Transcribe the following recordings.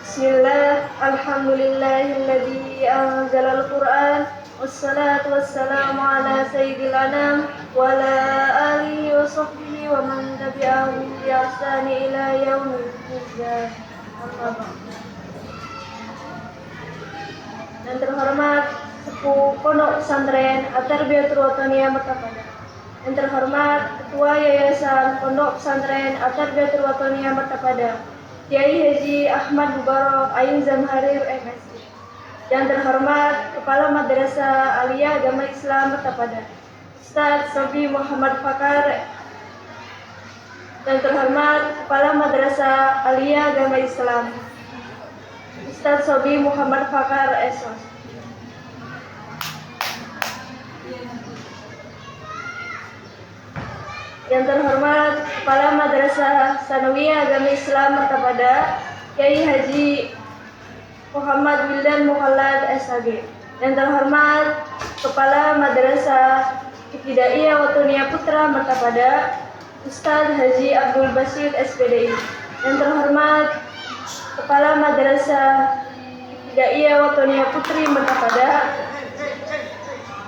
Bismillah, alhamdulillahilladzi anzalal Qur'an, wassalatu wassalamu ala sayyidil anam, wa ala alihi wa sahbihi wa man tabi'ahum bi ihsani ila yaumil qiyamah. Amma ba'd. Dan terhormat Sepuh Pondok Pesantren At-Tarbiyatul Wathoniyah Mertapada. Yang terhormat Ketua Yayasan Pondok Pesantren At-Tarbiyatul Wathoniyah Mertapada, Kiai Haji Ahmad Mubarak Ain Zamharir MSI. Yang terhormat Kepala Madrasah Aliyah Agama Islam Mertapada, Ustaz Sobi Muhammad Fakar. Dan terhormat Kepala Madrasah Aliyah Agama Islam, Ustaz Sobi Muhammad Fakar Esos. Yang terhormat Kepala Madrasah Sanawiyah Agama Islam Mertapada, Kiai Haji Muhammad Wildan Mukhallad SHG. Yang terhormat Kepala Madrasah Ibtidaiyah Wathoniyah Putra Mertapada, Ustaz Haji Abdul Basit SPDI. Yang terhormat Kepala Madrasah Ibtidaiyah Wathoniyah Putri Mertapada,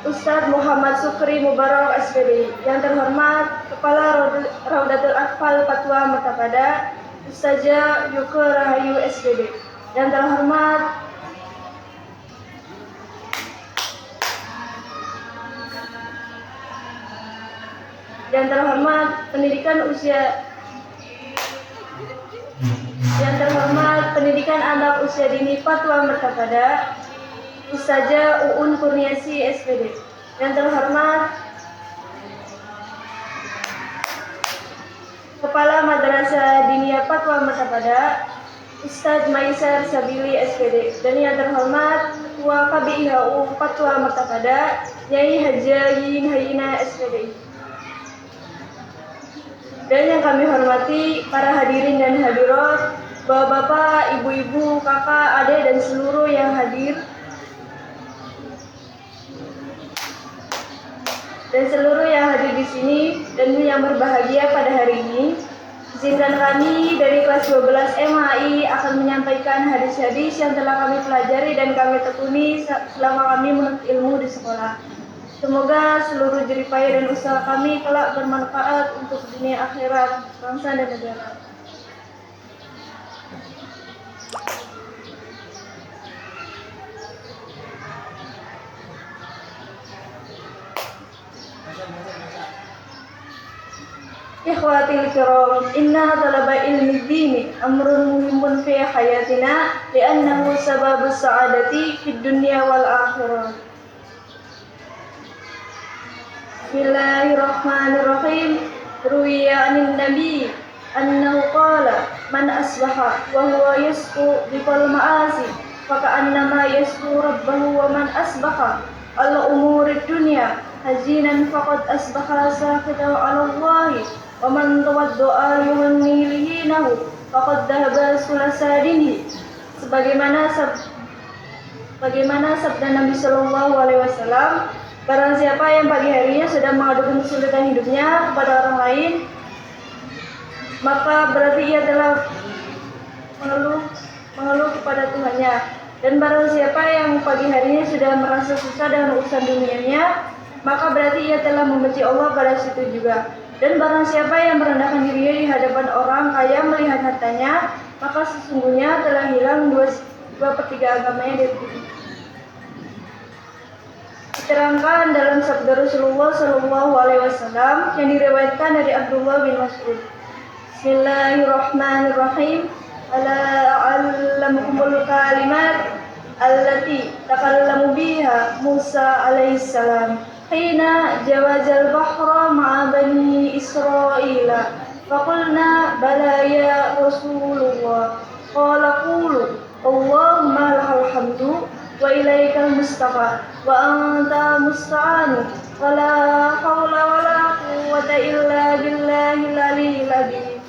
Ustaz Muhammad Sukri Mubarak SPDI. Yang terhormat Kepala Raudatul Atfal Patwa Mertapada, Ustazah Yuke Rahayu SPD. Yang terhormat Pendidikan Anak Usia Dini Patwa Mertapada, Ustazah Uun Kurniasi SPD. Yang terhormat Kepala Madrasah Diniyah Patwa Mertapada, Ustaz Maisar Sabili SPD. Dan yang terhormat Ketua KBIHU Patwa Mertapada, Nyai Haja Yin Hayina SPD. Dan yang kami hormati para hadirin dan hadirat, bapak-bapak, ibu-ibu, kakak, adik, dan seluruh yang hadir, di sini dan yang berbahagia pada hari ini. Izinkan kami dari kelas 12 MHI akan menyampaikan hadis-hadis yang telah kami pelajari dan kami tekuni selama kami menuntut ilmu di sekolah. Semoga seluruh jeripaya dan usaha kami kelak bermanfaat untuk dunia akhirat, bangsa dan negara. Ikhwatil kiram, inna talaba ilmi dini amrun muhimun fi hayatina li'annahu sababus sa'adati fid dunya wal akhirah. Bismillahirrahmanirrahim. Ruwiya anin nabi annahu qala man asbaha wa huwa yasqu biqal ma'asi faka'annama yasqu rabbahu, wa man asbaha ala umurid dunya hazinan faqad asbaha sakhitahu ala Allahi, wa man tawadda'a yuhanni lihinahu faqad dhahaba sulasadinihi. Sebagaimana sabda Nabi Sallallahu Alaihi Wasallam, barang siapa yang pagi harinya sedang mengadukan kesulitan hidupnya kepada orang lain, maka berarti ia telah mengeluh kepada Tuhannya. Dan barang siapa yang pagi harinya sudah merasa susah dengan urusan dunianya, maka berarti ia telah membenci Allah pada situ juga. Dan barang siapa yang merendahkan dirinya di hadapan orang kaya melihat hartanya, maka sesungguhnya telah hilang 2/3 agamanya dari diri. Diterangkan dalam sabda Rasulullah Sallallahu Alaihi Wasallam yang diriwayatkan dari Abdullah bin Mas'ud. Bismillahirrahmanirrahim. Ala a'lamukumul kalimat allati takallamu biha Musa alaihissalam hina jawazal bahra ma'a bani Israila. Faqulna bala ya Rasulullah. Qala qulu Allahumma lakal hamdu wa ilaikal mustafa wa anta musta'anu wa la hawla wa la quwwata illa billahil aliyyil azim.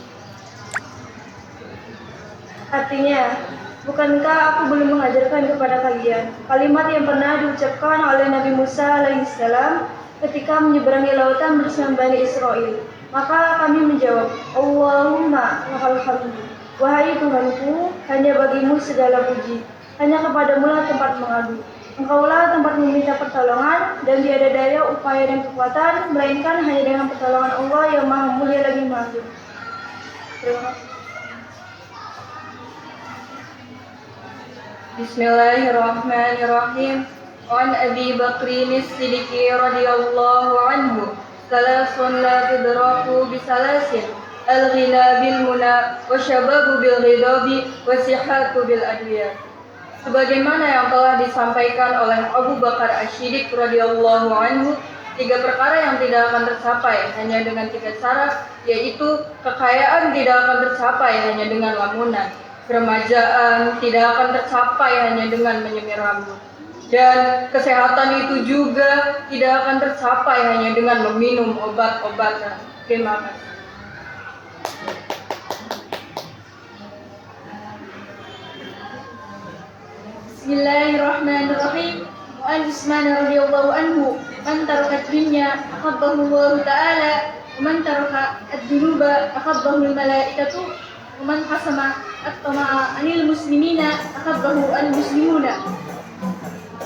Artinya, bukankah aku belum mengajarkan kepada kalian kalimat yang pernah diucapkan oleh Nabi Musa alaihissalam ketika menyeberangi lautan bersama Bani Israel? Maka kami menjawab, Allahumma lakal hamdu. Wahai Tuhanku, hanya bagimu segala puji, hanya kepadamu lah tempat mengadu. Engkaulah tempat meminta pertolongan, dan tiada daya upaya dan kekuatan, melainkan hanya dengan pertolongan Allah yang maha mulia lagi maha agung. Terima kasih. Bismillahirrahmanirrahim. An Abi Bakrin As-Siddiqi radhiyallahu anhu, salasun la tudraku bisalasin, al-ghina bil muna, wa syababu bil ghidabi, wa sihhatu bil adwiyah. Sebagaimana yang telah disampaikan oleh Abu Bakar As-Siddiq radhiyallahu anhu, 3 perkara yang tidak akan tercapai hanya dengan 3 cara, yaitu kekayaan tidak akan tercapai hanya dengan lamunan, keremajaan tidak akan tercapai hanya dengan menyemir rambut, dan kesehatan itu juga tidak akan tercapai hanya dengan meminum obat-obatan. Terima kasih. Bismillahirrahmanirrahim. An Utsman radhiyallahu anhu, man taraka dunya ahabbahu Allah ta'ala, wa man taraka ad-dunuba ahabbahu al-malaikatu, wa man qasama at-tama'a anil muslimina ahabbahu al-muslimuna.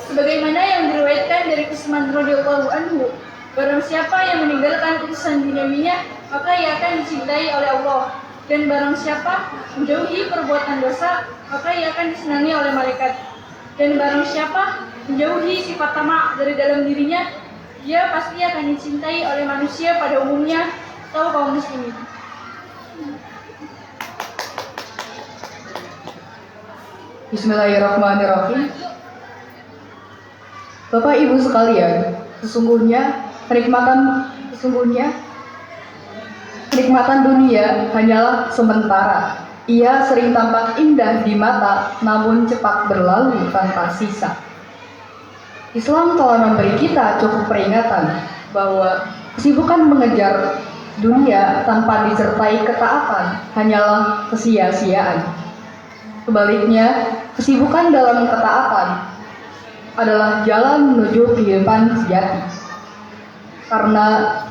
Sebagaimana yang diriwayatkan dari Utsman radhiyallahu anhu, barang siapa yang meninggalkan urusan duniawinya, maka ia akan dicintai oleh Allah. Dan barang siapa menjauhi perbuatan dosa, maka ia akan disenangi oleh malaikat. Dan barang siapa menjauhi sifat tamak dari dalam dirinya, dia pasti akan dicintai oleh manusia pada umumnya atau kaum muslimin. Bismillahirrahmanirrahim. Bapak Ibu sekalian, sesungguhnya kenikmatan dunia hanyalah sementara. Ia sering tampak indah di mata, namun cepat berlalu tanpa sisa. Islam telah memberi kita cukup peringatan bahwa kesibukan mengejar dunia tanpa disertai ketaatan hanyalah kesia-siaan. Sebaliknya, kesibukan dalam ketaatan adalah jalan menuju kehidupan sejati. Karena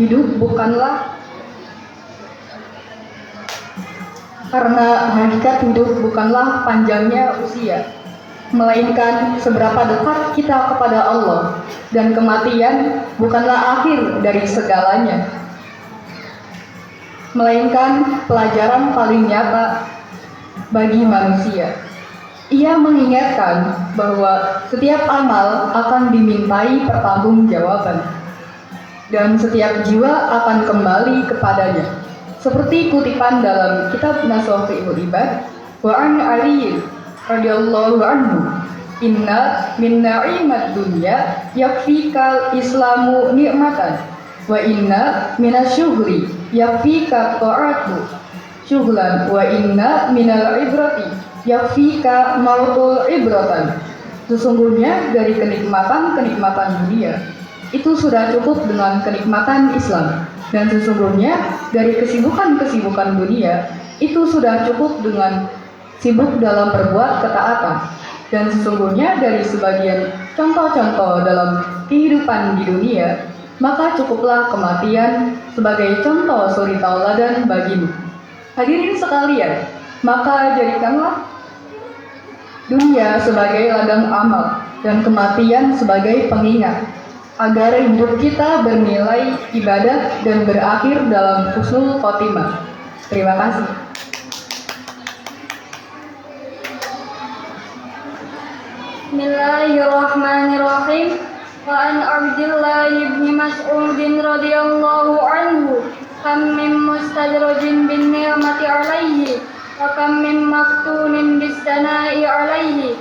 hakikat hidup bukanlah panjangnya usia, melainkan seberapa dekat kita kepada Allah, dan kematian bukanlah akhir dari segalanya, melainkan pelajaran paling nyata bagi manusia. Ia mengingatkan bahwa setiap amal akan dimintai pertanggungjawaban, dan setiap jiwa akan kembali kepadanya. Seperti kutipan dalam kitab Nashwatul Ibad, wa an Ali radhiyallahu anhu, inna min na'imad dunya yakfikal islamu ni'matan, wa inna minasyughli yakfika ta'atu syughlan, wa inna minal ibrati yakfika mautul ibratan. Sesungguhnya dari kenikmatan-kenikmatan dunia itu sudah cukup dengan kenikmatan Islam, dan sesungguhnya dari kesibukan-kesibukan dunia itu sudah cukup dengan sibuk dalam berbuat ketaatan, dan sesungguhnya dari sebagian contoh-contoh dalam kehidupan di dunia, maka cukuplah kematian sebagai contoh suri tauladan bagimu. Hadirin sekalian, maka jadikanlah dunia sebagai ladang amal dan kematian sebagai pengingat, agar hidup kita bernilai ibadah dan berakhir dalam husnul khotimah. Terima kasih. Bismillahirrahmanirrahim. Wa an Abdullah ibn Mas'ud radhiyallahu anhu, kam min mustadrajin bin ni'mati alaihi, wa kam min maftunin bis sana'i alaihi.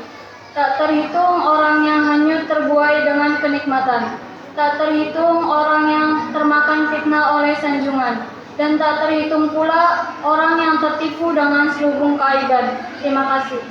Tak terhitung orang yang hanyut terbuai dengan kenikmatan, tak terhitung orang yang termakan fitnah oleh sanjungan, dan tak terhitung pula orang yang tertipu dengan selubung keaiban. Terima kasih.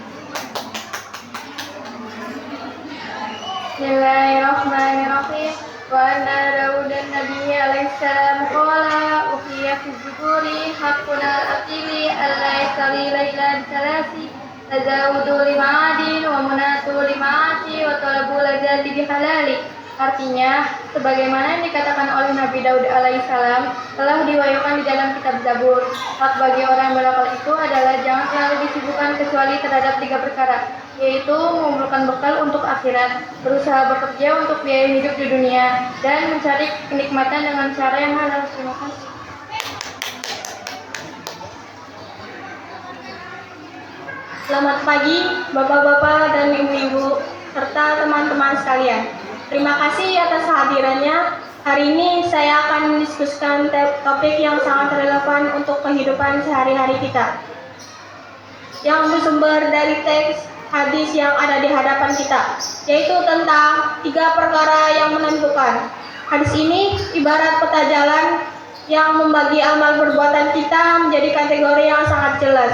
Bismillahirrahmanirrahim. Wa anna Dawudan Nabi alaihissalam qala ukhiyya fi zuburi haqquna atili alla yasali laylan salasi tazawudu lima'adin wa munatu lima'ati wa talabu lajati bihalali Artinya, sebagaimana yang dikatakan oleh Nabi Daud alaihissalam telah diwahyukan di dalam kitab Zabur, hak bagi orang yang berakal itu adalah jangan selalu disibukkan kecuali terhadap 3 perkara, yaitu mengumpulkan bekal untuk akhirat, berusaha bekerja untuk biaya hidup di dunia, dan mencari kenikmatan dengan cara yang halal. Terima kasih. Selamat pagi, Bapak-bapak dan Ibu-ibu, serta teman-teman sekalian. Terima kasih atas kehadirannya. Hari ini saya akan mendiskusikan topik yang sangat relevan untuk kehidupan sehari-hari kita, yang bersumber dari teks hadis yang ada di hadapan kita, yaitu tentang 3 perkara yang menentukan. Hadis ini ibarat peta jalan yang membagi amal perbuatan kita menjadi kategori yang sangat jelas.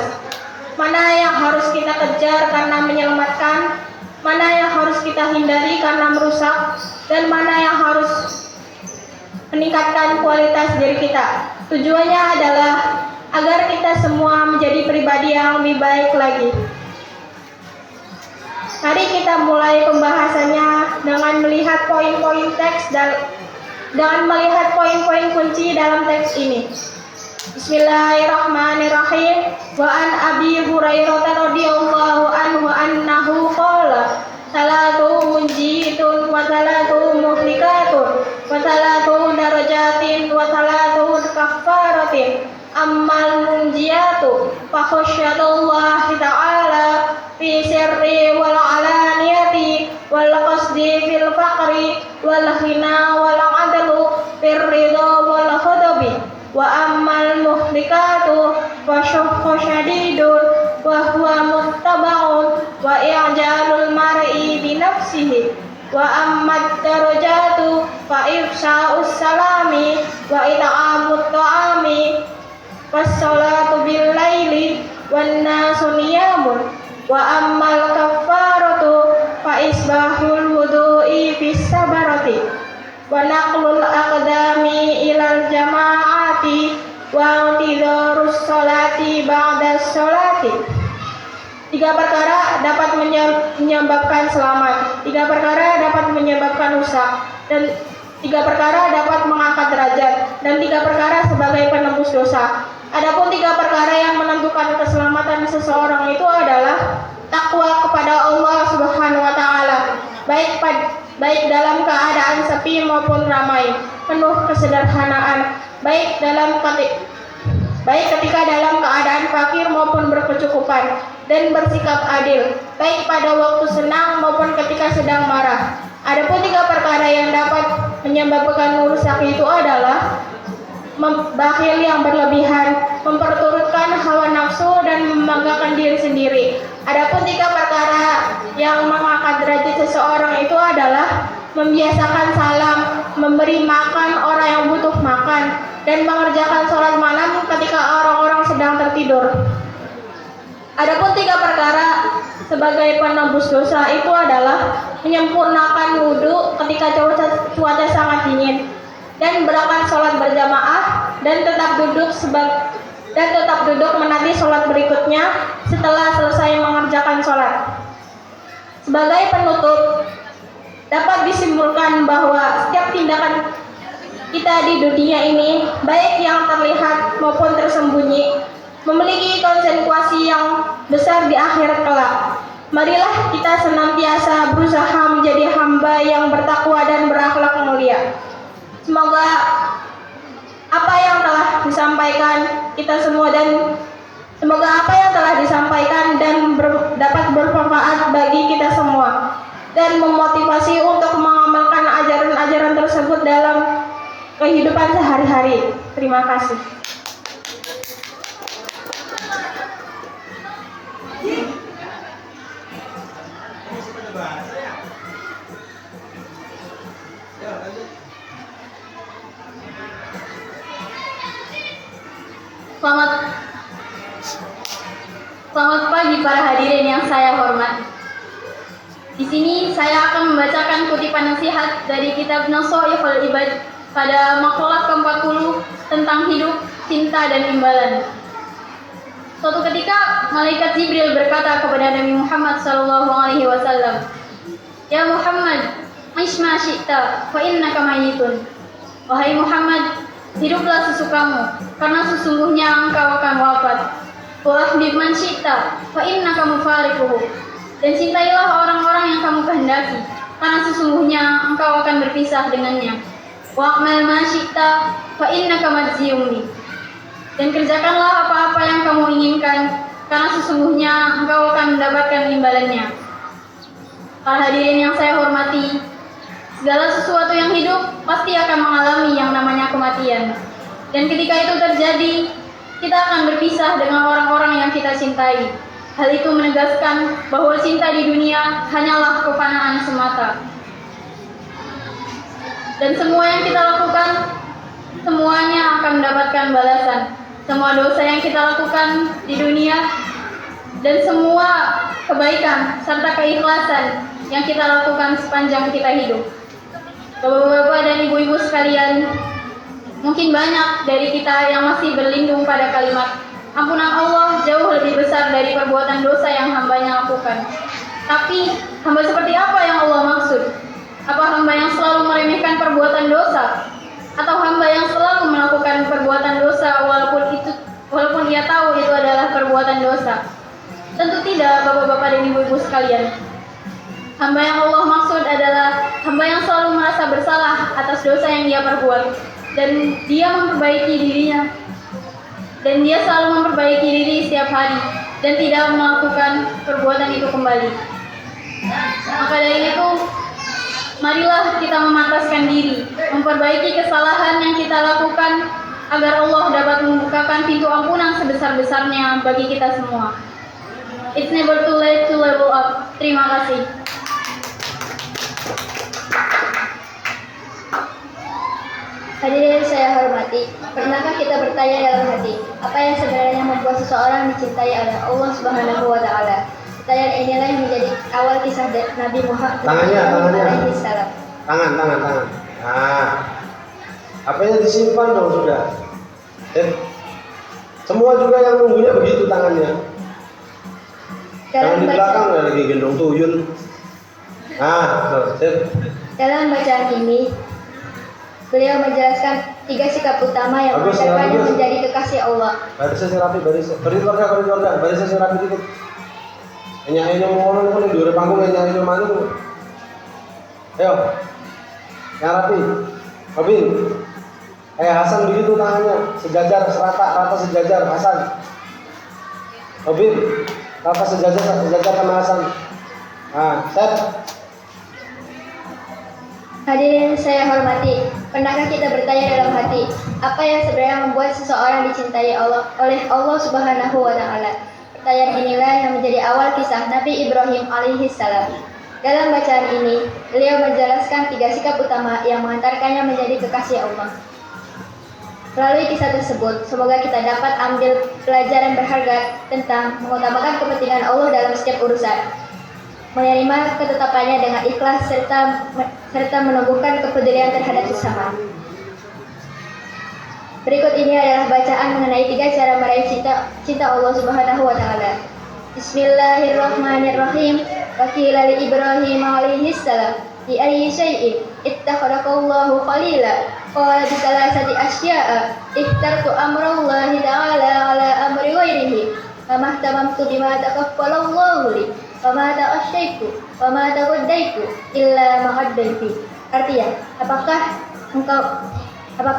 Mana yang harus kita kejar karena menyelamatkan, mana yang harus kita hindari karena merusak, dan mana yang harus meningkatkan kualitas diri kita. Tujuannya adalah agar kita semua menjadi pribadi yang lebih baik lagi. Mari kita mulai pembahasannya dengan melihat poin-poin teks dengan melihat poin-poin kunci dalam teks ini. Bismillahirrahmanirrahim. Wa an Abi Hurairah radhiyallahu anhu annahu qala salatu munjitun wa salatu muhlikatun wa salatu darajatin wa salatu kaffaratin ammal munjiyatu fa khasyatullahi ta'ala fi sirri wal alaniyati wal qasdi fil faqri wal ghina wal adlu fir ridha wal khadabi wa ammal muhlikatu wa syuhhu syadidun wa huwa muttaba'un wa i'jalul mar'i bi nafsihi wa ammat darajatu fa ifsha'us salami wa it'amut ta'ami was-salatu bil laili wan nasu niyamun wa ammal kaffaratu fa isbahul wudu'i bis sabarati wa naqlul aqdami ilal jama'ati wa tidharus sholati ba'da sholati. 3 perkara dapat menyebabkan selamat, 3 perkara dapat menyebabkan rusak, dan 3 perkara dapat mengangkat derajat, dan 3 perkara sebagai penembus dosa. Adapun 3 perkara yang menentukan keselamatan seseorang itu adalah takwa kepada Allah Subhanahu wa taala, baik dalam keadaan sepi maupun ramai, penuh kesederhanaan, baik ketika dalam keadaan fakir maupun berkecukupan, dan bersikap adil, baik pada waktu senang maupun ketika sedang marah. Adapun 3 perkara yang dapat menyebabkan rusak itu adalah bakhil yang berlebihan, memperturutkan hawa nafsu, dan membanggakan diri sendiri. Adapun 3 perkara yang mengangkat derajat seseorang itu adalah membiasakan salam, memberi makan orang yang butuh makan, dan mengerjakan sholat malam ketika orang-orang sedang tertidur. Adapun 3 perkara sebagai penembus dosa itu adalah menyempurnakan wudhu ketika cuaca sangat dingin, dan berangkat sholat berjamaah, dan tetap duduk menanti sholat berikutnya setelah selesai mengerjakan sholat. Sebagai penutup, dapat disimpulkan bahwa setiap tindakan kita di dunia ini, baik yang terlihat maupun tersembunyi, memiliki konsekuensi yang besar di akhirat kelak. Marilah kita senantiasa berusaha menjadi hamba yang bertakwa dan berakhlak mulia. Semoga apa yang telah disampaikan kita semua dan dapat bermanfaat bagi kita semua dan memotivasi untuk mengamalkan ajaran-ajaran tersebut dalam kehidupan sehari-hari. Terima kasih. Selamat pagi para hadirin yang saya hormati. Di sini saya akan membacakan kutipan nasihat dari kitab Nashaihul Ibad pada makalah ke-40 tentang hidup, cinta, dan imbalan. Suatu ketika malaikat Jibril berkata kepada Nabi Muhammad SAW, "Ya Muhammad, Aish ma syi'ta fa innaka mayyitun. Wahai Muhammad, hiduplah sesukamu, karena sesungguhnya engkau akan wafat. Wa ahbib man syi'ta fa innaka mufariquhu. Dan cintailah orang-orang yang kamu kehendaki, karena sesungguhnya engkau akan berpisah dengannya. Wa a'mal ma syi'ta fa innaka majziyun bi. Dan kerjakanlah apa-apa yang kamu inginkan, karena sesungguhnya engkau akan mendapatkan imbalannya. Para hadirin yang saya hormati, segala sesuatu yang hidup pasti akan mengalami yang namanya kematian. Dan ketika itu terjadi, kita akan berpisah dengan orang-orang yang kita cintai. Hal itu menegaskan bahwa cinta di dunia hanyalah kefanaan semata. Dan semua yang kita lakukan, semuanya akan mendapatkan balasan. Semua dosa yang kita lakukan di dunia dan semua kebaikan serta keikhlasan yang kita lakukan sepanjang kita hidup. Bapak-bapak dan ibu-ibu sekalian, mungkin banyak dari kita yang masih berlindung pada kalimat ampunan Allah jauh lebih besar dari perbuatan dosa yang hambanya lakukan. Tapi hamba seperti apa yang Allah maksud? Apa hamba yang selalu meremehkan perbuatan dosa? Atau hamba yang selalu melakukan perbuatan dosa walaupun ia tahu itu adalah perbuatan dosa? Tentu tidak, bapak-bapak dan ibu-ibu sekalian. Hamba yang Allah maksud adalah hamba yang selalu merasa bersalah atas dosa yang dia perbuat, dan dia memperbaiki dirinya. Dan dia selalu memperbaiki diri setiap hari dan tidak melakukan perbuatan itu kembali. Maka dari itu, marilah kita memantaskan diri, memperbaiki kesalahan yang kita lakukan agar Allah dapat membukakan pintu ampunan sebesar-besarnya bagi kita semua. It's never too late to level up. Terima kasih. Hadirin saya hormati, pernahkah kita bertanya dalam hati, apa yang sebenarnya membuat seseorang dicintai oleh Allah Subhanahu wa Ta'ala? Pertanyaan inilah yang menjadi awal kisah Nabi Muhammad alaihi salam. Tangan. Nah, apanya disimpan dong sudah. Semua juga yang nunggunya begitu tangannya. Jangan di belakang lagi gendong tuyul. Dalam bacaan ini, beliau menjelaskan 3 sikap utama yang mengantarkannya menjadi kekasih Allah. Barisnya rapi, barisnya rapi dikit. Nyanyi ngomong kan di luar panggung nyanyi mana? Ayo, yang rapi. Robin, Hasan begitu tangannya, sejajar, rata sejajar Hasan. Robin, rata sejajar sama Hasan. Set. Hadirin saya hormati, pernahkah kita bertanya dalam hati, apa yang sebenarnya membuat seseorang dicintai oleh Allah Subhanahu wa Ta'ala? Pertanyaan inilah yang menjadi awal kisah Nabi Ibrahim alaihi salam. Dalam bacaan ini, beliau menjelaskan 3 sikap utama yang mengantarkannya menjadi kekasih Allah. Melalui kisah tersebut, semoga kita dapat ambil pelajaran berharga tentang mengutamakan kepentingan Allah dalam setiap urusan, menerima ketetapannya dengan ikhlas serta menumbuhkan kepedulian terhadap sesama. Berikut ini adalah bacaan mengenai 3 cara meraih cinta Allah Subhanahu wa Ta'ala. Bismillahirrahmanirrahim. Waqila li Ibrahim alaihi salam, "Bi ayyi syai'in ittakhadaqallahu khalila?" Qala bi thalathati asya'a. Ikhtartu amrallahi ta'ala ala amri ghairihi. Fama ihtamamtu bima takaffalallahu li. Fama ta'asyaitu, fama ta'uddaitu illa ma'addaitu. Artinya, apakah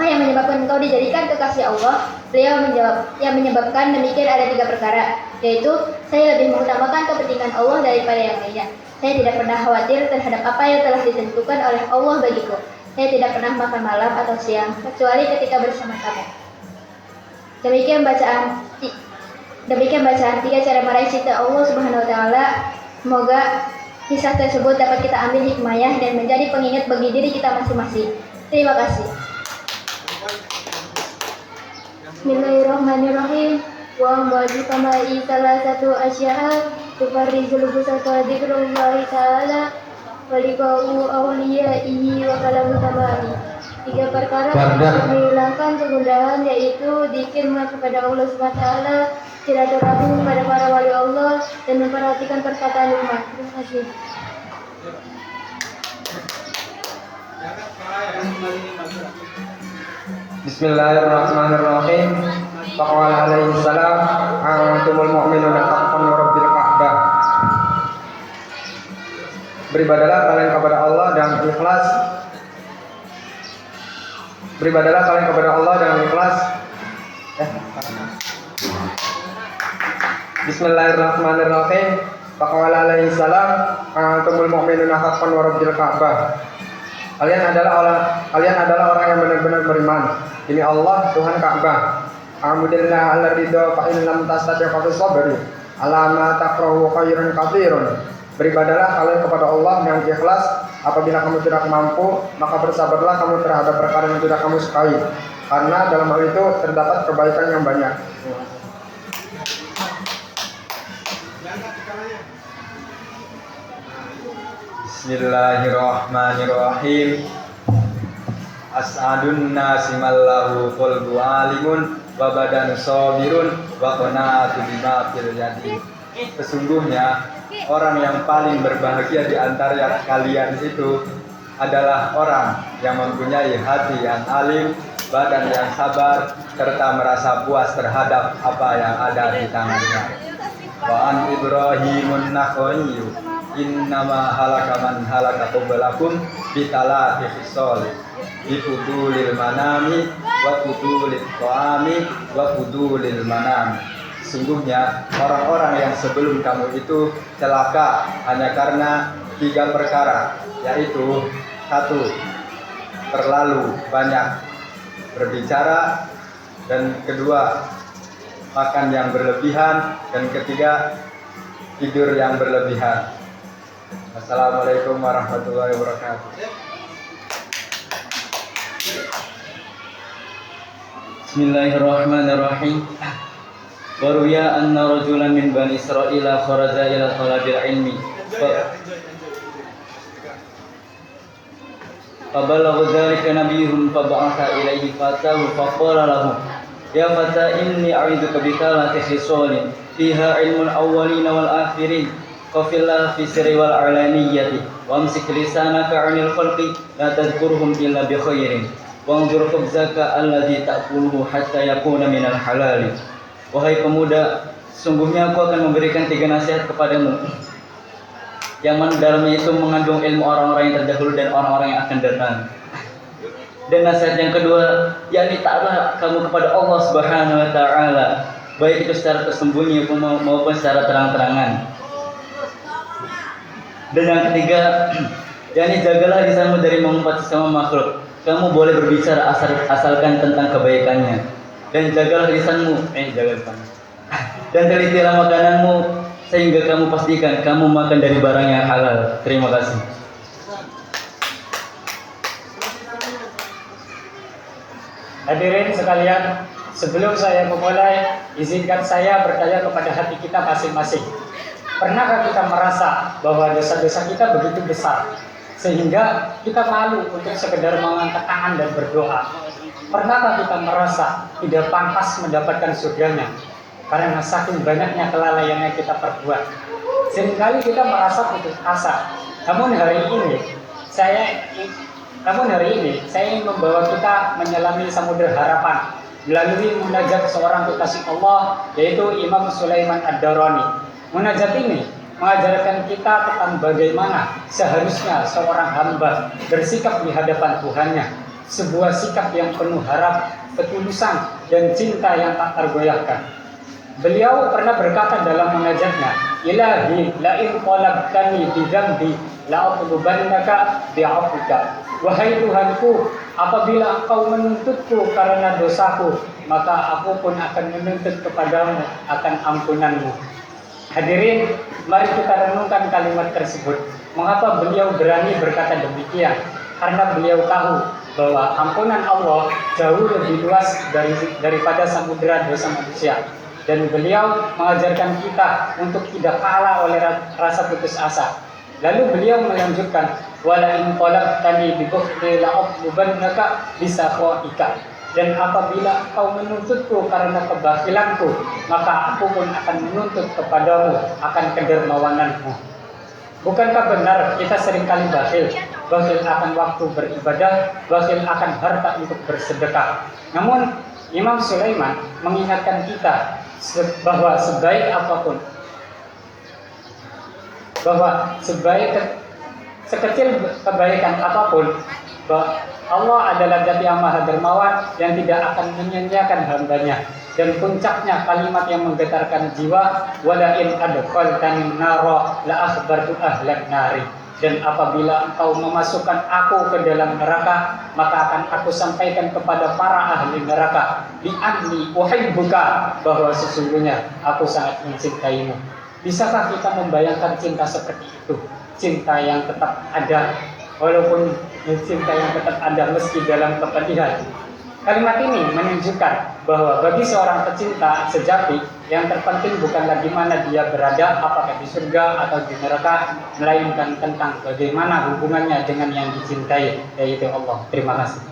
yang menyebabkan engkau dijadikan kekasih Allah? Beliau menjawab, yang menyebabkan demikian ada 3 perkara, yaitu saya lebih mengutamakan kepentingan Allah daripada yang lainnya. Saya tidak pernah khawatir terhadap apa yang telah ditentukan oleh Allah bagiku. Saya tidak pernah makan malam atau siang kecuali ketika bersama kamu. Demikian bacaan 3 cara meraih cinta Allah Subhanahu wa Ta'ala. Semoga kisah tersebut dapat kita ambil hikmahnya dan menjadi pengingat bagi diri kita masing-masing. Terima kasih. Bismillahirrahmanirrahim. Wa ba'di fama'i salah satu asya'a tufarrizul busata dzikrullahi ta'ala wa liqa'u awliya'ihi wa kalamu tamami. 3 perkara yang menghilangkan kegundahan, yaitu dzikir kepada Allah SWT, silaturahmi kepada para wali Allah, dan memperhatikan perkataan umat. Terima kasih. Bismillahirrahmanirrahim. Faqala alaihi salam, antumul mu'minuna haqqan wa rabbil ka'bah. Beribadalah kalian kepada Allah dengan ikhlas. Beribadalah kalian kepada Allah dengan ikhlas. Bismillahirrahmanirrahim. Faqala alaihi salam, antumul mu'minuna haqqan wa rabbil ka'bah. Kalian adalah orang yang benar-benar beriman. Demi Allah, Tuhan Ka'bah. Alhamdulillah ala ridha fa in lam tastati' fa sabri. Ala ma takrahu khairan katsirun. Beribadalah kalian kepada Allah dengan ikhlas. Apabila kamu tidak mampu, maka bersabarlah kamu terhadap perkara yang tidak kamu sukai. Karena dalam hal itu terdapat kebaikan yang banyak. Bismillahirrahmanirrahim. As'adun nasi mallahu qalbu alimun wa badan sabirun wa qanatu bima fil yadi. Sesungguhnya orang yang paling berbahagia di antara kalian itu adalah orang yang mempunyai hati yang alim, badan yang sabar, serta merasa puas terhadap apa yang ada di tangannya. Wa an Ibrahimun Nakhoi innama halaka man halaka qablakum bitalati khisal bifudulil manami wa fudulil qami wa fudulil manami. Sungguhnya orang-orang yang sebelum kamu itu celaka hanya karena 3 perkara, yaitu 1. Terlalu banyak berbicara, dan 2. Makan yang berlebihan, dan 3. Tidur yang berlebihan. Assalamualaikum warahmatullahi wabarakatuh. Bismillahirrahmanirrahim. Waruya anna rajulan min bani Israila kharaja ila talabil ilmi. Fabalagha dzalika nabiyuhum fab'atha ilayhi fatahu faqala lahu ya fata inni a'idzuka bikalati khisalin fiha ilmul awwalin wal akhirin qafillah fi sirri wal alaniyati wa amsik lisanaka 'anil khalqi la tadhkurhum illa bi khairin wanzur khubzaka alladhi ta'kuluhu hatta yakuna minal halali. Wahai pemuda, sungguhnya aku akan memberikan 3 nasihat kepadamu, yang mana dalamnya itu mengandung ilmu orang-orang yang terdahulu dan orang-orang yang akan datang. Dan nasihat yang kedua, yakni taatlah kamu kepada Allah Subhanahu wa taala, baik itu secara tersembunyi maupun secara terang-terangan. Dan yang ketiga, yakni jagalah lisanmu dari mengumpat sesama makhluk. Kamu boleh berbicara asalkan tentang kebaikannya. Dan jagalah lisanmu, dan telitilah makananmu, sehingga kamu pastikan kamu makan dari barang yang halal. Terima kasih. Hadirin sekalian, sebelum saya memulai, izinkan saya bertanya kepada hati kita masing-masing. Pernahkah kita merasa bahwa dosa-dosa kita begitu besar sehingga kita malu untuk sekedar mengangkat tangan dan berdoa? Pernahkah kita merasa tidak pantas mendapatkan surganya karena saking banyaknya kelalaian yang kita perbuat? Seringkali kita merasa putus asa. Namun hari ini saya ingin membawa kita menyelami samudera harapan melalui munajat seorang kekasih Allah, yaitu Imam Sulaiman Ad-Darani. Munajat ini mengajarkan kita tentang bagaimana seharusnya seorang hamba bersikap di hadapan Tuhannya, sebuah sikap yang penuh harap, ketulusan, dan cinta yang tak tergoyahkan. Beliau pernah berkata dalam munajatnya, Ilahi la'in qalabtani bidhambi la'atlubannaka bi'afwika. Wahai Tuhanku, apabila Engkau menuntutku karena dosaku, maka aku pun akan menuntut kepadamu akan ampunanmu. Hadirin, mari kita renungkan kalimat tersebut. Mengapa beliau berani berkata demikian? Karena beliau tahu bahwa ampunan Allah jauh lebih luas daripada samudera dosa manusia. Dan beliau mengajarkan kita untuk tidak kalah oleh rasa putus asa. Lalu beliau melanjutkan, wala in qalabtani bi bukhli la'atlubannaka bisaqaika. Dan apabila kau menuntutku karena kebakilanku, maka aku pun akan menuntut kepadamu akan kedermawananmu. Bukankah benar kita seringkali bakhil? bakhil akan waktu beribadah, bakhil akan harta untuk bersedekah. Namun Imam Sulaiman mengingatkan kita bahwa sekecil kebaikan apapun, bahwa Allah adalah Zat yang Maha Dermawan yang tidak akan menyia-nyiakan hambanya. Dan puncaknya kalimat yang menggetarkan jiwa, wala in adkhaltani nara la akhbartu ahlan nari. Dan apabila engkau memasukkan aku ke dalam neraka, maka akan aku sampaikan kepada para ahli neraka, bi anni uhibbuka, bahwa sesungguhnya aku sangat mencintaimu. Bisakah kita membayangkan cinta seperti itu? Cinta yang tetap ada, walaupun cinta yang tetap ada meski dalam kepedihan. Kalimat ini menunjukkan bahwa bagi seorang pecinta sejati, yang terpenting bukan lagi mana dia berada, apakah di surga atau di neraka, melainkan tentang bagaimana hubungannya dengan yang dicintai, yaitu Allah. Terima kasih.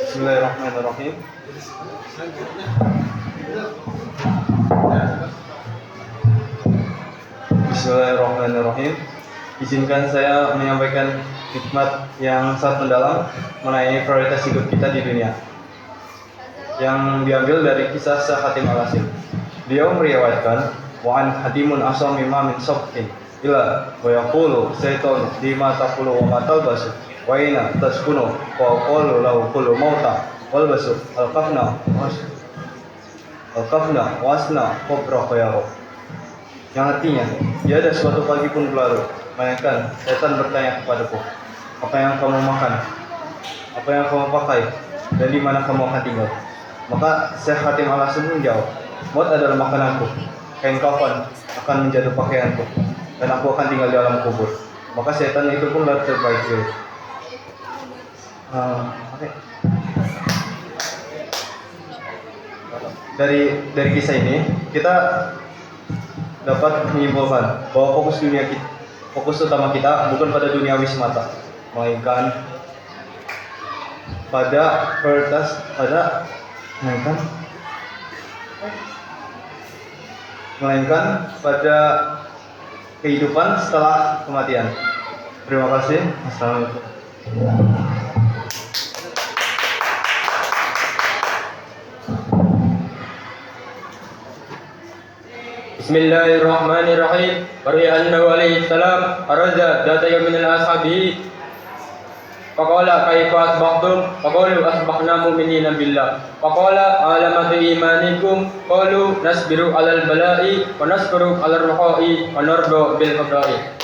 Bismillahirrahmanirrahim. Bismillahirrahmanirrahim. Izinkan saya menyampaikan hikmat yang sangat mendalam mengenai prioritas hidup kita di dunia, yang diambil dari kisah Hatim Al-Asim. Beliau meriwayatkan, wa an hadimun asam min sabtin ila wa yaqulu saytan lima taqulu wa matalbasu wa ina taskunu wa qulu lahu qulu mauta wal basu al-kafna wasna qabra khayaro. Yang artinya, tiada suatu pagi pun berlalu melainkan setan bertanya kepadaku, apa yang kamu makan, apa yang kamu pakai, dan di mana kamu akan tinggal. Maka Syekh Hatim Al-Asim menjawab, maut adalah makananku, kain kafan akan menjadi pakaianku, dan aku akan tinggal di alam kubur. Maka setan itu pun lalu terbaik. Dari kisah ini kita dapat menyimpulkan bahwa fokus utama kita bukan pada duniawi semata, melainkan pada kehidupan setelah kematian. Terima kasih. Assalamualaikum. Bismillahirrahmanirrahim. Bari annahu alaihi salam araza data yawmin al-ashabi faqala kaifa asbahtum faqalu asbahna mu'minina billah faqala alamatu imanikum qalu nasbiru alal bala'i wa nasbiru alal ruha'i wa nardu bil qada'i.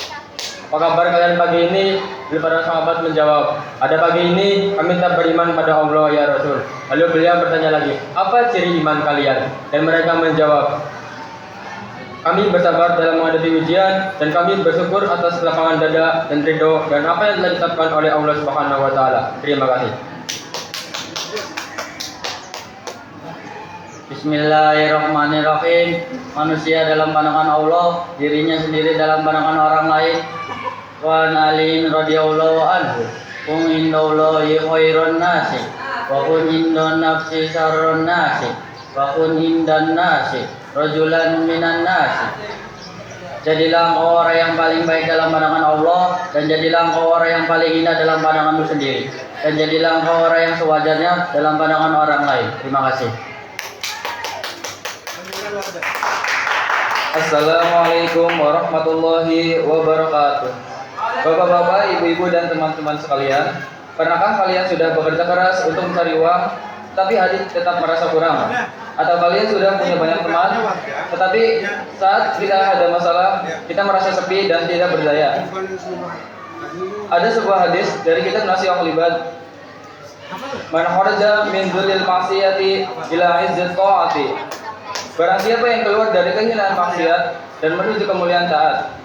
Apa kabar kalian pagi ini? Para sahabat menjawab, ada pagi ini kami tetap beriman pada Allah ya Rasul. Lalu beliau bertanya lagi, apa ciri iman kalian? Dan mereka menjawab, kami bersabar dalam menghadapi ujian dan kami bersyukur atas lapangan dada dan ridho dan apa yang telah ditetapkan oleh Allah Subhanahu wa taala. Terima kasih. Bismillahirrahmanirrahim. Manusia dalam pandangan Allah, dirinya sendiri dalam pandangan orang lain. Wa nalin radhiyallahu anhu, kun indallahi khairun nasi wa kun indan nafsi syarrun nasi wa kun indan nasi rajulan minan nasi. Jadilah engkau orang yang paling baik dalam pandangan Allah, dan jadilah engkau orang yang paling indah dalam pandanganmu sendiri, dan jadilah engkau orang yang sewajarnya dalam pandangan orang lain. Terima kasih. Assalamualaikum warahmatullahi wabarakatuh. Bapak-bapak, ibu-ibu dan teman-teman sekalian, pernahkah kalian sudah bekerja keras untuk mencari uang, tapi hati tetap merasa kurang? Atau kalian sudah punya banyak teman, tetapi saat kita ada masalah, kita merasa sepi dan tidak berdaya? Ada sebuah hadis dari kitab Nasihat Libat, man kharaja min dzulil ma'siyati ila izzat ta'ati. Barang siapa yang keluar dari kehinaan maksiat dan menuju kemuliaan taat,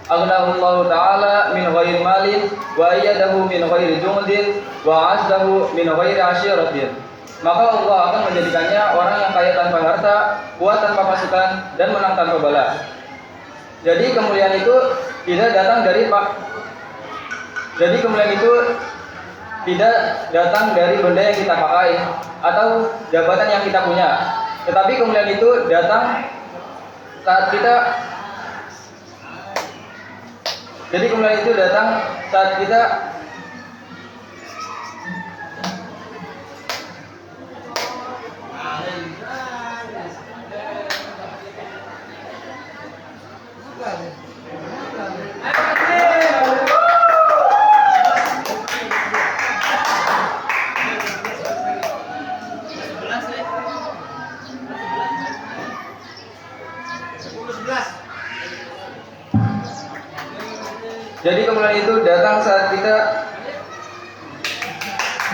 aghnahullahu ta'ala min ghairi malin wa ayyadahu min ghairi jundin wa azzahu min ghairi ashiratin. Maka Allah akan menjadikannya orang yang kaya tanpa harta, kuat tanpa pasukan, dan menang tanpa bala. Jadi kemuliaan itu tidak datang dari benda yang kita pakai atau jabatan yang kita punya. Tetapi kemuliaan itu datang saat kita Jadi kemuliaan itu datang saat kita Jadi kemuliaan itu datang saat kita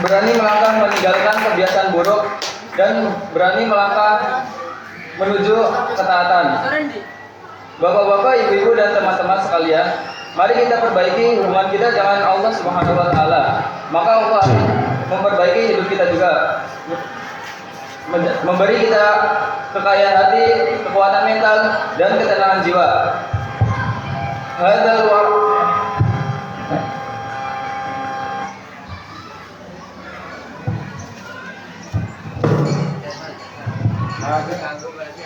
berani melangkah meninggalkan kebiasaan buruk dan berani melangkah menuju ketaatan. Bapak-bapak, ibu-ibu dan teman-teman sekalian, mari kita perbaiki hubungan kita dengan Allah Subhanahu wa taala. Maka Allah akan memperbaiki hidup kita juga. Memberi kita kekayaan hati, kekuatan mental dan ketenangan jiwa. Hadzal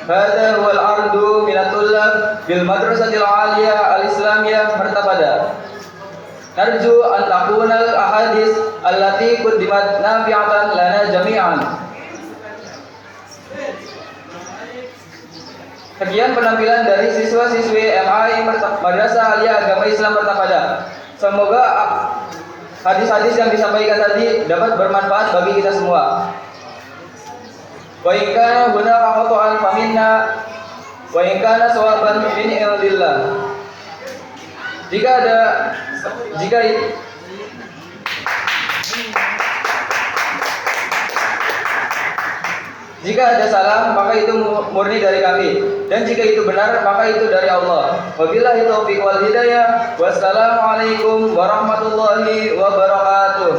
Hada huwal ardu minatullab bil madrasatil aliyah al-islamiyah martabada. Narju an takuna al ahadis allati quddimat nafi'atan lana jami'an. Sekian penampilan dari siswa-siswi MAI Madrasah Aliyah Agama Islam Martabada. Semoga hadis-hadis yang disampaikan tadi dapat bermanfaat bagi kita semua. Wa in kana hunaka khata'an faminna wa in kana sawaban min indillah. Jika ada salah, maka itu murni dari kami, dan jika itu benar, maka itu dari Allah. Wabillahi taufiq wal hidayah. Wassalamualaikum warahmatullahi wabarakatuh.